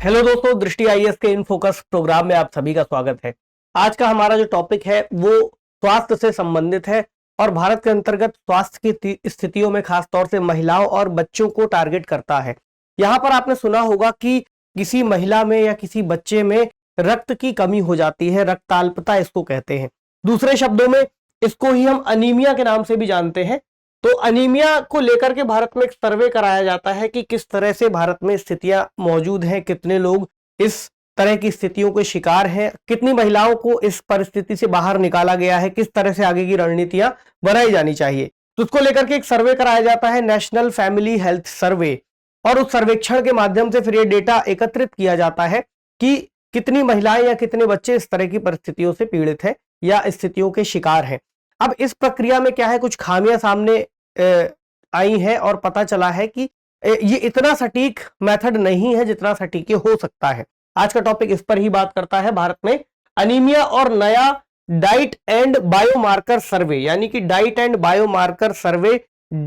Hello दोस्तों, दृष्टि IAS के इन फोकस प्रोग्राम में आप सभी का स्वागत है। आज का हमारा जो टॉपिक है वो स्वास्थ्य से संबंधित है और भारत के अंतर्गत स्वास्थ्य की स्थितियों में खासतौर से महिलाओं और बच्चों को टारगेट करता है। यहाँ पर आपने सुना होगा कि किसी महिला में या किसी बच्चे में रक्त की कमी हो जाती है, रक्ताल्पता इसको कहते हैं। दूसरे शब्दों में इसको ही हम अनीमिया के नाम से भी जानते हैं। तो अनीमिया को लेकर के भारत में एक सर्वे कराया जाता है कि किस तरह से भारत में स्थितियां मौजूद हैं, कितने लोग इस तरह की स्थितियों के शिकार हैं, कितनी महिलाओं को इस परिस्थिति से बाहर निकाला गया है, किस तरह से आगे की रणनीतियां बनाई जानी चाहिए। तो उसको लेकर के एक सर्वे कराया जाता है, नेशनल फैमिली हेल्थ सर्वे, और उस सर्वेक्षण के माध्यम से फिर ये डेटा एकत्रित किया जाता है कि कितनी महिलाएं या कितने बच्चे इस तरह की परिस्थितियों से पीड़ित हैं या स्थितियों के शिकार हैं। अब इस प्रक्रिया में क्या है, कुछ खामियां सामने आई है और पता चला है कि ये इतना सटीक मेथड नहीं है जितना सटीक हो सकता है। आज का टॉपिक इस पर ही बात करता है। भारत में अनीमिया और नया डाइट एंड बायोमार्कर सर्वे, यानी कि diet and biomarker survey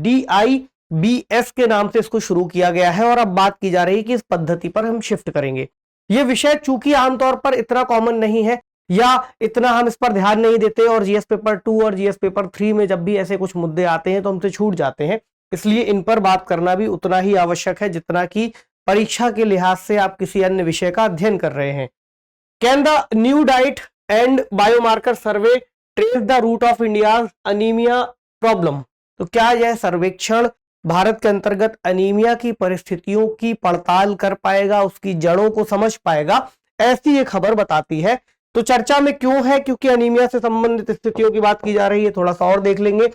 DIBS के नाम से इसको शुरू किया गया है और अब बात की जा रही है कि इस पद्धति पर हम शिफ्ट करेंगे। ये विषय चूंकि आमतौर पर इतना कॉमन नहीं है या इतना हम इस पर ध्यान नहीं देते और जीएस पेपर 2 और जीएस पेपर 3 में जब भी ऐसे कुछ मुद्दे आते हैं तो हमसे छूट जाते हैं, इसलिए इन पर बात करना भी उतना ही आवश्यक है जितना कि परीक्षा के लिहाज से आप किसी अन्य विषय का अध्ययन कर रहे हैं। Can the new diet and biomarker survey trace the root of India's anaemia problem? तो क्या यह सर्वेक्षण भारत के अंतर्गत अनीमिया की परिस्थितियों की पड़ताल कर पाएगा, उसकी जड़ों को समझ पाएगा? ऐसी ये खबर बताती है। तो चर्चा में क्यों है? क्योंकि अनीमिया से संबंधित स्थितियों की बात की जा रही है। थोड़ा सा और देख लेंगे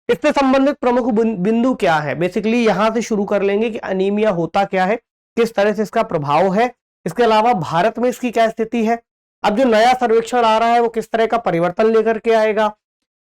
इससे संबंधित प्रमुख बिंदु क्या है। बेसिकली यहां से शुरू कर लेंगे कि अनीमिया होता क्या है, किस तरह से इसका प्रभाव है, इसके अलावा भारत में इसकी क्या स्थिति है, अब जो नया सर्वेक्षण आ रहा है वो किस तरह का परिवर्तन लेकर के आएगा,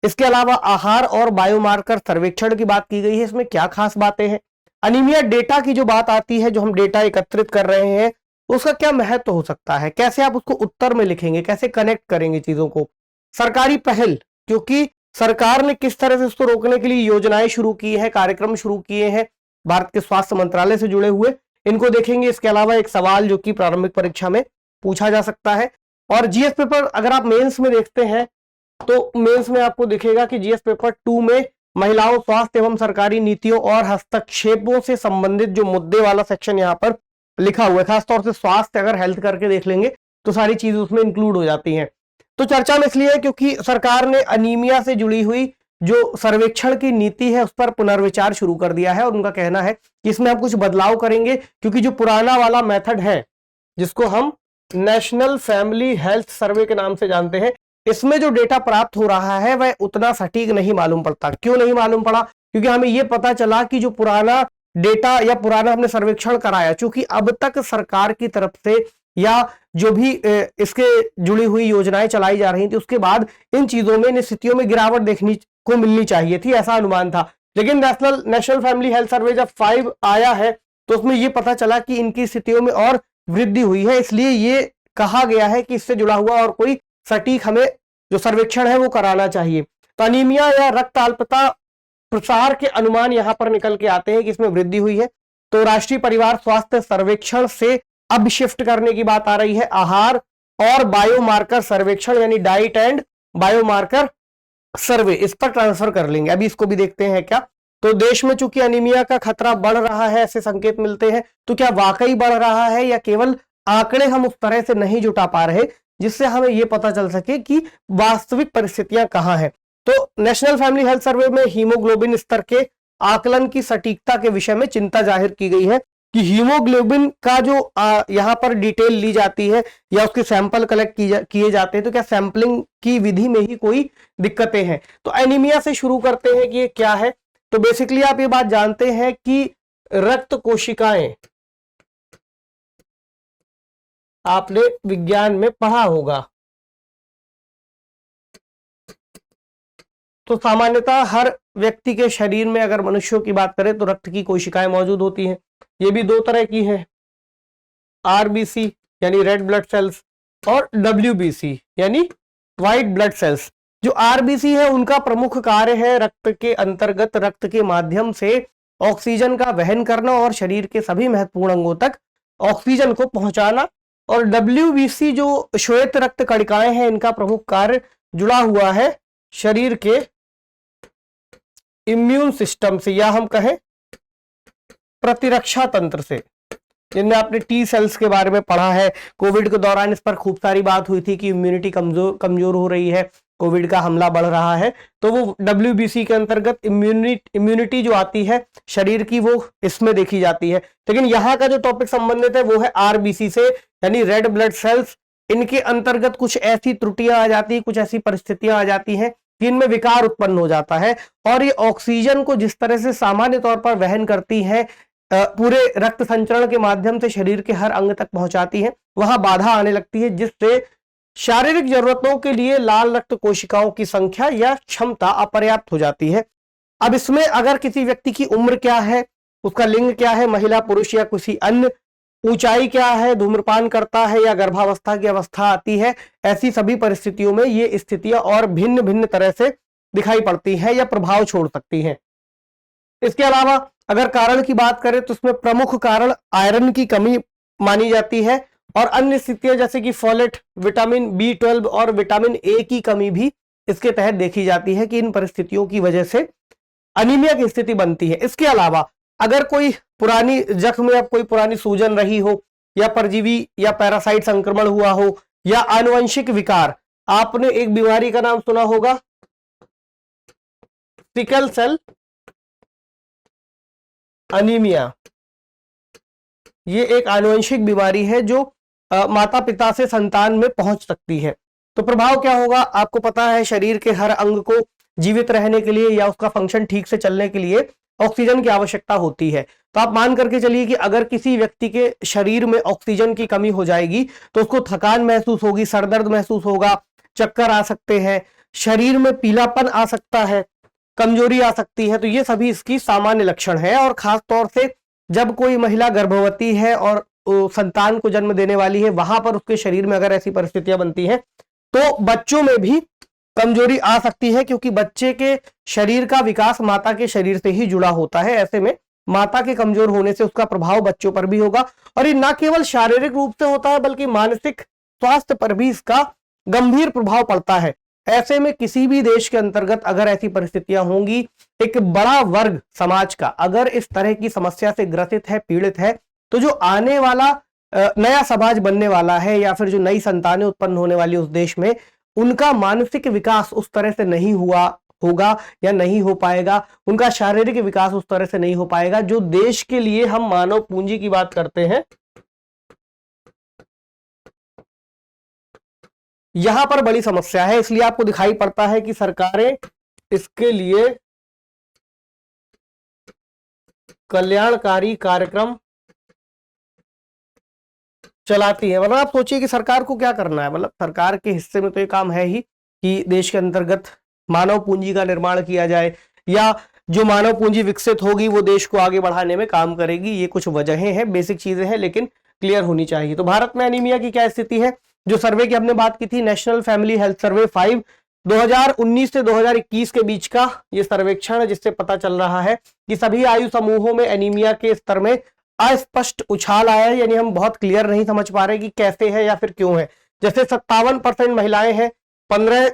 इसके अलावा आहार और बायोमार्कर सर्वेक्षण की बात की गई है, इसमें क्या खास बातें हैं, अनीमिया डेटा की जो बात आती है, जो हम डेटा एकत्रित कर रहे हैं उसका क्या महत्व हो सकता है, कैसे आप उसको उत्तर में लिखेंगे, कैसे कनेक्ट करेंगे चीजों को, सरकारी पहल, क्योंकि सरकार ने किस तरह से इसको रोकने के लिए योजनाएं शुरू की हैं, कार्यक्रम शुरू किए हैं भारत के स्वास्थ्य मंत्रालय से जुड़े हुए, इनको देखेंगे। इसके अलावा एक सवाल जो कि प्रारंभिक परीक्षा में पूछा जा सकता है, और जीएस पेपर अगर आप मेंस में देखते हैं तो मेंस में आपको दिखेगा कि जीएस पेपर 2 में महिलाओं, स्वास्थ्य एवं सरकारी नीतियों और हस्तक्षेपों से संबंधित जो मुद्दे वाला सेक्शन यहाँ पर लिखा हुआ है, खासतौर से स्वास्थ्य अगर हेल्थ करके देख लेंगे तो सारी चीजें उसमें इंक्लूड हो जाती हैं। तो चर्चा में इसलिए क्योंकि सरकार ने अनीमिया से जुड़ी हुई जो सर्वेक्षण की नीति है उस पर पुनर्विचार शुरू कर दिया है और उनका कहना है कि इसमें हम कुछ बदलाव करेंगे, क्योंकि जो पुराना वाला मेथड है जिसको हम नेशनल फैमिली हेल्थ सर्वे के नाम से जानते हैं, इसमें जो डेटा प्राप्त हो रहा है वह उतना सटीक नहीं मालूम पड़ता। क्यों नहीं मालूम पड़ा? क्योंकि हमें यह पता चला कि जो पुराना डेटा या पुराना हमने सर्वेक्षण कराया, चूंकि अब तक सरकार की तरफ से या जो भी इसके जुड़ी हुई योजनाएं चलाई जा रही थी उसके बाद इन चीजों में, इन स्थितियों में गिरावट देखने को मिलनी चाहिए थी, ऐसा अनुमान था। लेकिन नेशनल फैमिली हेल्थ सर्वे जब 5 आया है तो उसमें यह पता चला कि इनकी स्थितियों में और वृद्धि हुई है, इसलिए ये कहा गया है कि इससे जुड़ा हुआ और कोई सटीक हमें जो सर्वेक्षण है वो कराना चाहिए। तो अनीमिया या रक्ताल्पता प्रसार के अनुमान यहां पर निकल के आते हैं कि इसमें वृद्धि हुई है। तो राष्ट्रीय परिवार स्वास्थ्य सर्वेक्षण से अब शिफ्ट करने की बात आ रही है आहार और बायोमार्कर सर्वेक्षण, यानी डाइट एंड बायोमार्कर सर्वे, इस पर ट्रांसफर कर लेंगे। अभी इसको भी देखते हैं क्या। तो देश में चूंकि अनीमिया का खतरा बढ़ रहा है, ऐसे संकेत मिलते हैं, तो क्या वाकई बढ़ रहा है या केवल आंकड़े हम उस तरह से नहीं जुटा पा रहे जिससे हमें यह पता चल सके कि वास्तविक परिस्थितियां कहां हैं। तो नेशनल फैमिली हेल्थ सर्वे में हीमोग्लोबिन स्तर के आकलन की सटीकता के विषय में चिंता जाहिर की गई है कि हीमोग्लोबिन का जो यहां पर डिटेल ली जाती है या उसके सैंपल कलेक्ट किए जाते हैं, तो क्या सैंपलिंग की विधि में ही कोई दिक्कतें हैं। तो एनीमिया से शुरू करते हैं कि ये क्या है। तो बेसिकली आप ये बात जानते हैं कि रक्त कोशिकाएं, आपने विज्ञान में पढ़ा होगा, तो सामान्यतः हर व्यक्ति के शरीर में अगर मनुष्यों की बात करें तो रक्त की कोशिकाएं मौजूद होती हैं। ये भी 2 तरह की हैं, आरबीसी यानी रेड ब्लड सेल्स और डब्ल्यूबीसी यानी व्हाइट ब्लड सेल्स। जो आरबीसी है उनका प्रमुख कार्य है रक्त के अंतर्गत रक्त के माध्यम से ऑक्सीजन का वहन करना और शरीर के सभी महत्वपूर्ण अंगों तक ऑक्सीजन को पहुंचाना। और WBC जो श्वेत रक्त कणिकाएं हैं, इनका प्रमुख कार्य जुड़ा हुआ है शरीर के इम्यून सिस्टम से, या हम कहें प्रतिरक्षा तंत्र से, जिनमें आपने टी सेल्स के बारे में पढ़ा है। कोविड के दौरान इस पर खूब सारी बात हुई थी कि इम्यूनिटी कमजोर हो रही है, कोविड का हमला बढ़ रहा है, तो वो WBC के अंतर्गत इम्यूनिटी जो आती है शरीर की, वो इसमें देखी जाती है। लेकिन यहाँ का जो टॉपिक संबंधित है वो है RBC से, यानी रेड ब्लड सेल्स। इनके अंतर्गत कुछ ऐसी त्रुटियां आ जाती है, कुछ ऐसी परिस्थितियां आ जाती हैं जिनमें विकार उत्पन्न हो जाता है, और ये ऑक्सीजन को जिस तरह से सामान्य तौर पर वहन करती है, पूरे रक्त संचरण के माध्यम से शरीर के हर अंग तक पहुंचाती है, वहां बाधा आने लगती है, जिससे शारीरिक जरूरतों के लिए लाल रक्त कोशिकाओं की संख्या या क्षमता अपर्याप्त हो जाती है। अब इसमें अगर किसी व्यक्ति की उम्र क्या है, उसका लिंग क्या है, महिला पुरुष या किसी अन्य, ऊंचाई क्या है, धूम्रपान करता है या गर्भावस्था की अवस्था आती है, ऐसी सभी परिस्थितियों में ये स्थितियां और भिन्न भिन्न तरह से दिखाई पड़ती हैं या प्रभाव छोड़ सकती हैं। इसके अलावा अगर कारण की बात करें तो इसमें प्रमुख कारण आयरन की कमी मानी जाती है, और अन्य स्थितियां जैसे कि फोलेट, विटामिन B12 और विटामिन A की कमी भी इसके तहत देखी जाती है कि इन परिस्थितियों की वजह से अनीमिया की स्थिति बनती है। इसके अलावा अगर कोई पुरानी जख्म या कोई पुरानी सूजन रही हो, या परजीवी या पैरासाइट संक्रमण हुआ हो, या आनुवंशिक विकार, आपने एक बीमारी का नाम सुना होगा, सिकल सेल अनीमिया। ये एक आनुवंशिक बीमारी है जो माता पिता से संतान में पहुंच सकती है। तो प्रभाव क्या होगा, आपको पता है शरीर के हर अंग को जीवित रहने के लिए या उसका फंक्शन ठीक से चलने के लिए ऑक्सीजन की आवश्यकता होती है। तो आप मान करके चलिए कि अगर किसी व्यक्ति के शरीर में ऑक्सीजन की कमी हो जाएगी तो उसको थकान महसूस होगी, सरदर्द महसूस होगा, चक्कर आ सकते हैं, शरीर में पीलापन आ सकता है, कमजोरी आ सकती है। तो ये सभी इसकी सामान्य लक्षण है। और खास तौर से जब कोई महिला गर्भवती है और संतान को जन्म देने वाली है, वहां पर उसके शरीर में अगर ऐसी परिस्थितियां बनती हैं तो बच्चों में भी कमजोरी आ सकती है, क्योंकि बच्चे के शरीर का विकास माता के शरीर से ही जुड़ा होता है। ऐसे में माता के कमजोर होने से उसका प्रभाव बच्चों पर भी होगा, और ये न केवल शारीरिक रूप से होता है बल्कि मानसिक स्वास्थ्य पर भी इसका गंभीर प्रभाव पड़ता है। ऐसे में किसी भी देश के अंतर्गत अगर ऐसी परिस्थितियां होंगी, एक बड़ा वर्ग समाज का अगर इस तरह की समस्या से ग्रसित है, पीड़ित है, तो जो आने वाला नया समाज बनने वाला है या फिर जो नई संतानें उत्पन्न होने वाली उस देश में, उनका मानसिक विकास उस तरह से नहीं होगा या नहीं हो पाएगा, उनका शारीरिक विकास उस तरह से नहीं हो पाएगा जो देश के लिए हम मानव पूंजी की बात करते हैं। यहां पर बड़ी समस्या है, इसलिए आपको दिखाई पड़ता है कि सरकारें इसके लिए कल्याणकारी कार्यक्रम चलाती है। मतलब आप सोचिए कि सरकार को क्या करना है, मतलब सरकार के हिस्से में तो ये काम है ही कि देश के अंतर्गत मानव पूंजी का निर्माण किया जाए, या जो मानव पूंजी विकसित होगी वो देश को आगे बढ़ाने में काम करेगी। ये कुछ वजहें हैं, बेसिक चीजें हैं, लेकिन क्लियर होनी चाहिए। तो भारत में एनीमिया की क्या स्थिति है, जो सर्वे की हमने बात की थी, नेशनल फैमिली हेल्थ सर्वे 5 2019 से 2021 के बीच का ये सर्वेक्षण, जिससे पता चल रहा है कि सभी आयु समूहों में एनीमिया के स्तर में अस्पष्ट उछाल आया है, यानी हम बहुत क्लियर नहीं समझ पा रहे कि कैसे है या फिर क्यों है। जैसे 57% महिलाएं हैं, 15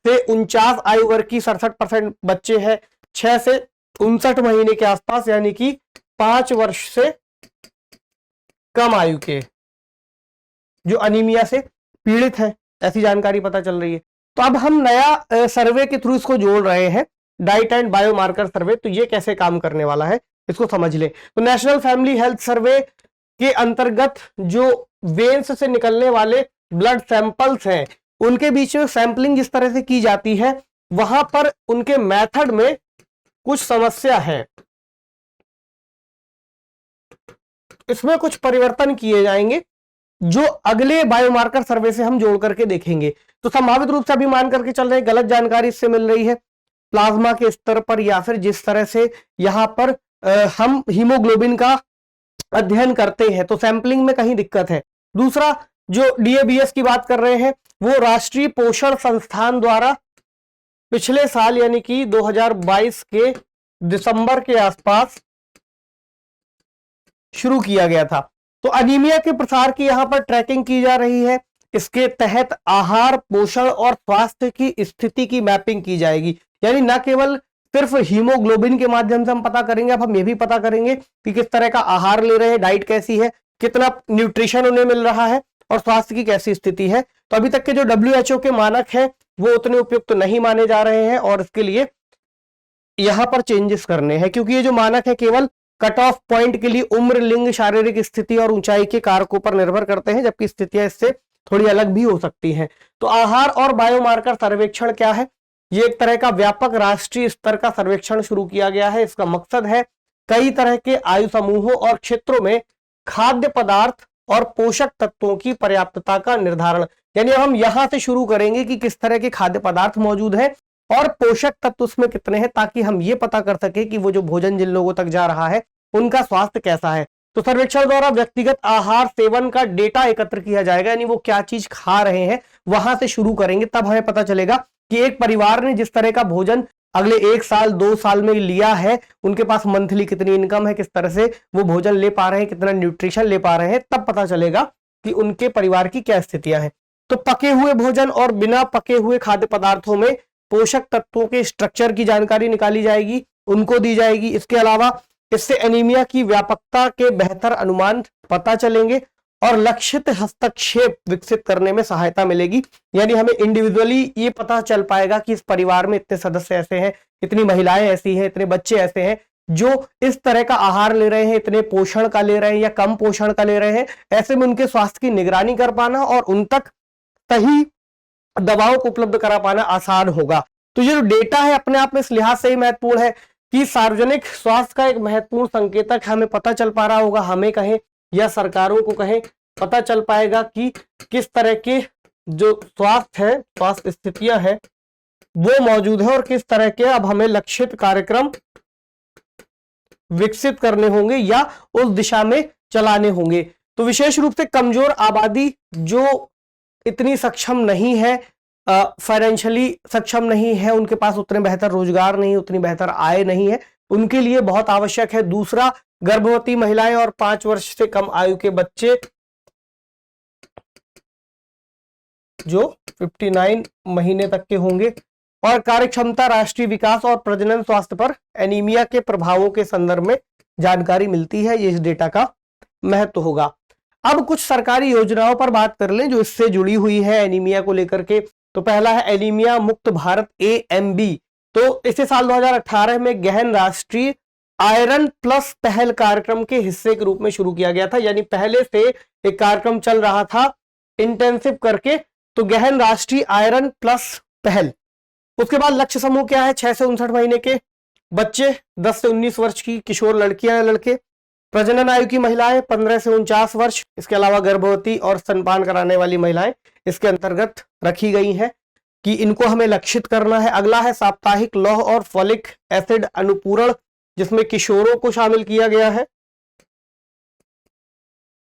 से 49 आयु वर्ग की 67% बच्चे हैं, 6 से 59 महीने के आसपास, यानी कि 5 वर्ष से कम आयु के जो अनीमिया से पीड़ित हैं, ऐसी जानकारी पता चल रही है। तो अब हम नया सर्वे के थ्रू इसको जोड़ रहे हैं, डाइट एंड बायोमार्कर सर्वे। तो ये कैसे काम करने वाला है इसको समझ ले। तो नेशनल फैमिली हेल्थ सर्वे के अंतर्गत जो वेन्स से निकलने वाले ब्लड सैंपल्स हैं, उनके बीच में सैंपलिंग जिस तरह से की जाती है, वहां पर उनके मेथड में कुछ समस्या है। इसमें कुछ परिवर्तन किए जाएंगे जो अगले बायोमार्कर सर्वे से हम जोड़ करके देखेंगे। तो संभावित रूप से अभी मान करके चल रहे हैं, गलत जानकारी इससे मिल रही है प्लाज्मा के स्तर पर, या फिर जिस तरह से यहां पर हम हीमोग्लोबिन का अध्ययन करते हैं, तो सैंपलिंग में कहीं दिक्कत है। दूसरा, जो DABS की बात कर रहे हैं, वो राष्ट्रीय पोषण संस्थान द्वारा पिछले साल यानी कि 2022 के दिसंबर के आसपास शुरू किया गया था। तो अनीमिया के प्रसार की यहाँ पर ट्रैकिंग की जा रही है। इसके तहत आहार, पोषण और स्वास्थ्य की स्थिति की मैपिंग की जाएगी। यानी न केवल सिर्फ हीमोग्लोबिन के माध्यम से हम पता करेंगे, अब हम ये भी पता करेंगे कि किस तरह का आहार ले रहे हैं, डाइट कैसी है, कितना न्यूट्रिशन उन्हें मिल रहा है और स्वास्थ्य की कैसी स्थिति है। तो अभी तक के जो WHO के मानक है वो उतने उपयुक्त नहीं माने जा रहे हैं और इसके लिए यहां पर चेंजेस करने हैं, क्योंकि ये जो मानक है केवल कट ऑफ पॉइंट के लिए उम्र, लिंग, शारीरिक स्थिति और ऊंचाई के कारकों पर निर्भर करते हैं, जबकि स्थितियां इससे थोड़ी अलग भी हो सकती हैं। तो आहार और बायोमार्कर सर्वेक्षण क्या है? ये एक तरह का व्यापक राष्ट्रीय स्तर का सर्वेक्षण शुरू किया गया है। इसका मकसद है कई तरह के आयु समूहों और क्षेत्रों में खाद्य पदार्थ और पोषक तत्वों की पर्याप्तता का निर्धारण। यानी हम यहां से शुरू करेंगे कि किस तरह के खाद्य पदार्थ मौजूद हैं और पोषक तत्व उसमें कितने हैं, ताकि हम ये पता कर सके कि वो जो भोजन जिन लोगों तक जा रहा है उनका स्वास्थ्य कैसा है। तो सर्वेक्षण द्वारा व्यक्तिगत आहार सेवन का डेटा एकत्र किया जाएगा, यानी वो क्या चीज खा रहे हैं वहां से शुरू करेंगे, तब हमें पता चलेगा कि एक परिवार ने जिस तरह का भोजन अगले 1 साल 2 साल में लिया है, उनके पास मंथली कितनी इनकम है, किस तरह से वो भोजन ले पा रहे हैं, कितना न्यूट्रिशन ले पा रहे हैं, तब पता चलेगा कि उनके परिवार की क्या स्थितियां हैं। तो पके हुए भोजन और बिना पके हुए खाद्य पदार्थों में पोषक तत्वों के स्ट्रक्चर की जानकारी निकाली जाएगी, उनको दी जाएगी। इसके अलावा इससे एनीमिया की व्यापकता के बेहतर अनुमान पता चलेंगे और लक्षित हस्तक्षेप विकसित करने में सहायता मिलेगी। यानी हमें इंडिविजुअली ये पता चल पाएगा कि इस परिवार में इतने सदस्य ऐसे हैं, इतनी महिलाएं ऐसी हैं, इतने बच्चे ऐसे हैं जो इस तरह का आहार ले रहे हैं, इतने पोषण का ले रहे हैं या कम पोषण का ले रहे हैं। ऐसे में उनके स्वास्थ्य की निगरानी कर पाना और उन तक सही दवाओं को उपलब्ध करा पाना आसान होगा। तो ये जो डेटा है अपने आप में इस लिहाज से ही महत्वपूर्ण है कि सार्वजनिक स्वास्थ्य का एक महत्वपूर्ण संकेतक हमें पता चल पा रहा होगा, हमें कहें या सरकारों को कहें, पता चल पाएगा कि किस तरह के जो स्वास्थ्य है, स्वास्थ्य स्थितियां हैं वो मौजूद है और किस तरह के अब हमें लक्षित कार्यक्रम विकसित करने होंगे या उस दिशा में चलाने होंगे। तो विशेष रूप से कमजोर आबादी जो इतनी सक्षम नहीं है, फाइनेंशियली सक्षम नहीं है, उनके पास उतने बेहतर रोजगार नहीं, उतनी बेहतर आय नहीं है, उनके लिए बहुत आवश्यक है। दूसरा, गर्भवती महिलाएं और 5 वर्ष से कम आयु के बच्चे जो 59 महीने तक के होंगे। और कार्यक्षमता, राष्ट्रीय विकास और प्रजनन स्वास्थ्य पर एनीमिया के प्रभावों के संदर्भ में जानकारी मिलती है। ये इस डेटा का महत्व होगा। अब कुछ सरकारी योजनाओं पर बात कर लें जो इससे जुड़ी हुई है एनीमिया को लेकर के। तो पहला है एनीमिया मुक्त भारत AMB। तो इसे साल 2018 में गहन राष्ट्रीय आयरन प्लस पहल कार्यक्रम के हिस्से के रूप में शुरू किया गया था। यानी पहले से एक कार्यक्रम चल रहा था इंटेंसिव करके, तो गहन राष्ट्रीय आयरन प्लस पहल। उसके बाद लक्ष्य समूह क्या है? 6 से 59 महीने के बच्चे, 10 से 19 वर्ष की किशोर लड़कियां या लड़के, प्रजनन आयु की महिलाएं 15 से 49 वर्ष, इसके अलावा गर्भवती और स्तनपान कराने वाली महिलाएं इसके अंतर्गत रखी गई हैं कि इनको हमें लक्षित करना है। अगला है साप्ताहिक लौह और फॉलिक एसिड अनुपूरण, जिसमें किशोरों को शामिल किया गया है,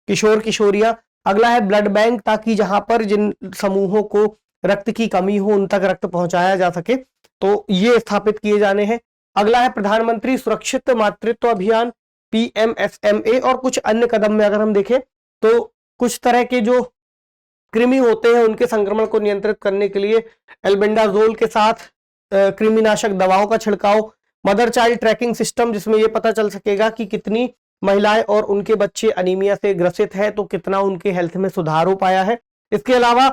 किशोर किशोरियां। अगला है ब्लड बैंक, ताकि जहां पर जिन समूहों को रक्त की कमी हो उन तक रक्त पहुंचाया जा सके, तो ये स्थापित किए जाने हैं। अगला है प्रधानमंत्री सुरक्षित मातृत्व अभियान PMSMA। और कुछ अन्य कदम में अगर हम देखें तो कुछ तरह के जो कृमि होते हैं उनके संक्रमण को नियंत्रित करने के लिए एल्बेंडाजोल के साथ कृमिनाशक दवाओं का छिड़काव, मदर चाइल्ड ट्रैकिंग सिस्टम जिसमें यह पता चल सकेगा कि कितनी महिलाएं और उनके बच्चे अनीमिया से ग्रसित है, तो कितना उनके हेल्थ में सुधार हो पाया है। इसके अलावा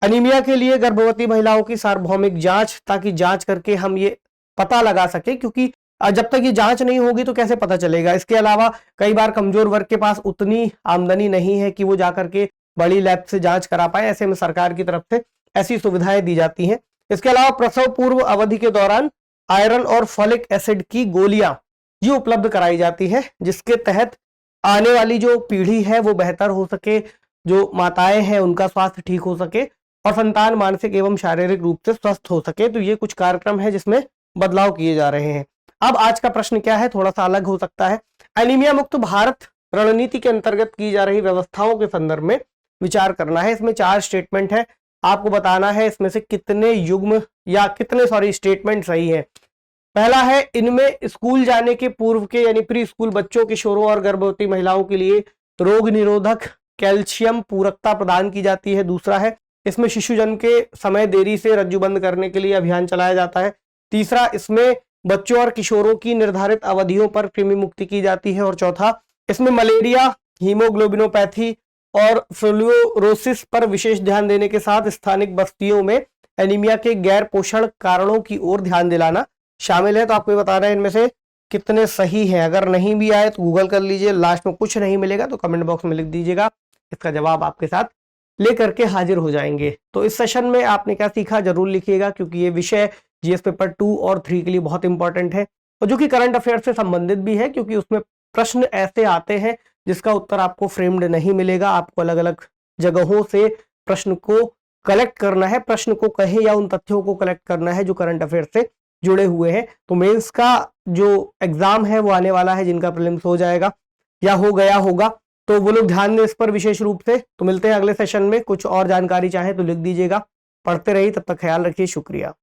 अनीमिया के लिए गर्भवती महिलाओं की सार्वभौमिक जांच, ताकि जांच करके हम ये पता लगा सके, क्योंकि जब तक ये जांच नहीं होगी तो कैसे पता चलेगा। इसके अलावा कई बार कमजोर वर्ग के पास उतनी आमदनी नहीं है कि वो जाकर के बड़ी लैब से जांच करा पाए, ऐसे में सरकार की तरफ से ऐसी सुविधाएं दी जाती हैं। इसके अलावा प्रसव पूर्व अवधि के दौरान आयरन और फॉलिक एसिड की गोलियां ये उपलब्ध कराई जाती है, जिसके तहत आने वाली जो पीढ़ी है वो बेहतर हो सके, जो माताएं हैं उनका स्वास्थ्य ठीक हो सके और संतान मानसिक एवं शारीरिक रूप से स्वस्थ हो सके। तो ये कुछ कार्यक्रम है जिसमें बदलाव किए जा रहे हैं। अब आज का प्रश्न क्या है, थोड़ा सा अलग हो सकता है। एनीमिया मुक्त भारत रणनीति के अंतर्गत की जा रही व्यवस्थाओं के संदर्भ में विचार करना है। इसमें 4 स्टेटमेंट है, आपको बताना है इसमें से कितने युग्म या कितने स्टेटमेंट सही है। पहला है, इनमें स्कूल जाने के पूर्व के यानी प्री स्कूल बच्चों, किशोरों और गर्भवती महिलाओं के लिए रोग निरोधक कैल्शियम पूरकता प्रदान की जाती है। दूसरा है इसमें शिशु जन्म के समय देरी से रज्जु बंद करने के लिए अभियान चलाया जाता है। तीसरा, इसमें बच्चों और किशोरों की निर्धारित अवधियों पर कृमि मुक्ति की जाती है। और चौथा, इसमें मलेरिया, हीमोग्लोबिनोपैथी और फ्लूरोसिस पर विशेष ध्यान देने के साथ स्थानिक बस्तियों में एनीमिया के गैर पोषण कारणों की ओर ध्यान दिलाना शामिल है। तो आपको बता रहे हैं इनमें से कितने सही हैं। अगर नहीं भी आए तो गूगल कर लीजिए, लास्ट में कुछ नहीं मिलेगा तो कमेंट बॉक्स में लिख दीजिएगा, इसका जवाब आपके साथ लेकर के हाजिर हो जाएंगे। तो इस सेशन में आपने क्या सीखा जरूर लिखिएगा, क्योंकि ये विषय जीएस पेपर 2 और 3 के लिए बहुत इंपॉर्टेंट है और जो कि करंट अफेयर से संबंधित भी है, क्योंकि उसमें प्रश्न ऐसे आते हैं जिसका उत्तर आपको फ्रेम्ड नहीं मिलेगा। आपको अलग अलग जगहों से प्रश्न को कलेक्ट करना है, प्रश्न को कहे या उन तथ्यों को कलेक्ट करना है जो करंट अफेयर से जुड़े हुए हैं। तो मेंस का जो एग्जाम है वो आने वाला है, जिनका प्रीलिम्स हो जाएगा या हो गया होगा, तो वो लोग ध्यान दें इस पर विशेष रूप से। तो मिलते हैं अगले सेशन में। कुछ और जानकारी चाहे तो लिख दीजिएगा। पढ़ते रहिए, तब तक ख्याल रखिए। शुक्रिया।